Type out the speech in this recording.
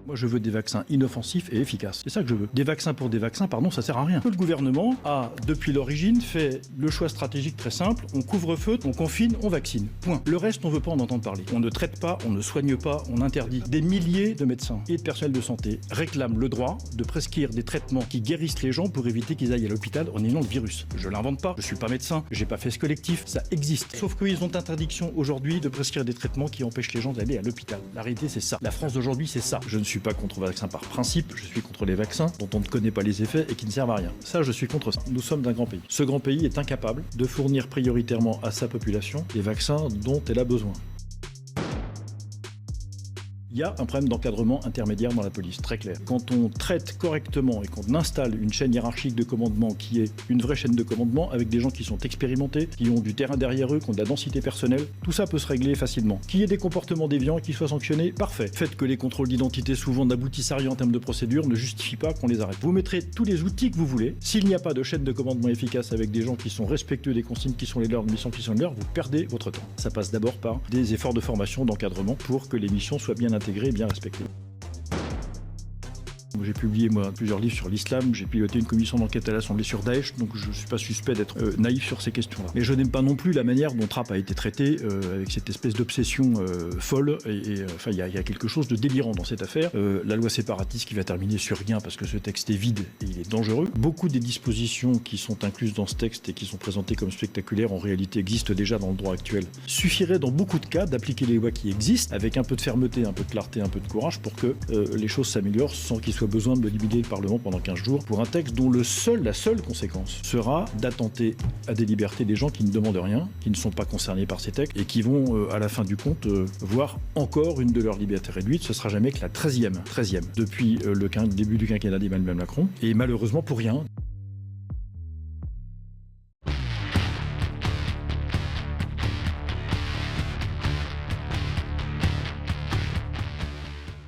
Moi, je veux des vaccins inoffensifs et efficaces. C'est ça que je veux. Des vaccins pour des vaccins, pardon, ça sert à rien. Le gouvernement a, depuis l'origine, fait le choix stratégique très simple. On couvre-feu, on confine, on vaccine. Point. Le reste, on veut pas en entendre parler. On ne traite pas, on ne soigne pas, on interdit. Des milliers de médecins et de personnel de santé réclament le droit de prescrire des traitements qui guérissent les gens pour éviter qu'ils aillent à l'hôpital en ayant le virus. Je l'invente pas, je suis pas médecin, j'ai pas fait ce collectif, ça existe. Sauf qu'ils ont interdiction aujourd'hui de prescrire des traitements qui empêchent les gens d'aller à l'hôpital. La réalité, c'est ça. La France d'aujourd'hui, c'est ça. Je ne suis pas contre le vaccin par principe, je suis contre les vaccins dont on ne connaît pas les effets et qui ne servent à rien. Ça, je suis contre ça. Nous sommes d'un grand pays. Ce grand pays est incapable de fournir prioritairement à sa population les vaccins dont elle a besoin. Il y a un problème d'encadrement intermédiaire dans la police, très clair. Quand on traite correctement et qu'on installe une chaîne hiérarchique de commandement qui est une vraie chaîne de commandement avec des gens qui sont expérimentés, qui ont du terrain derrière eux, qui ont de la densité personnelle, tout ça peut se régler facilement. Qu'il y ait des comportements déviants et qu'ils soient sanctionnés, parfait. Faites que les contrôles d'identité souvent n'aboutissent à rien en termes de procédure ne justifie pas qu'on les arrête. Vous mettrez tous les outils que vous voulez. S'il n'y a pas de chaîne de commandement efficace avec des gens qui sont respectueux des consignes qui sont les leurs, des missions qui sont les leurs, vous perdez votre temps. Ça passe d'abord par des efforts de formation, d'encadrement pour que les missions soient bien intégrées et bien respectées. J'ai publié moi plusieurs livres sur l'islam, j'ai piloté une commission d'enquête à l'Assemblée sur Daesh, donc je ne suis pas suspect d'être naïf sur ces questions-là. Mais je n'aime pas non plus la manière dont Trapp a été traité, avec cette espèce d'obsession folle, enfin il y a quelque chose de délirant dans cette affaire. La loi séparatiste qui va terminer sur rien parce que ce texte est vide et il est dangereux. Beaucoup des dispositions qui sont incluses dans ce texte et qui sont présentées comme spectaculaires en réalité existent déjà dans le droit actuel. Suffirait dans beaucoup de cas d'appliquer les lois qui existent avec un peu de fermeté, un peu de clarté, un peu de courage pour que les choses s'améliorent sans qu'il soit besoin de limiter le Parlement pendant 15 jours pour un texte dont la seule conséquence sera d'attenter à des libertés des gens qui ne demandent rien, qui ne sont pas concernés par ces textes et qui vont, à la fin du compte, voir encore une de leurs libertés réduites. Ce sera jamais que la 13e depuis le début du quinquennat d'Emmanuel Macron, et malheureusement pour rien.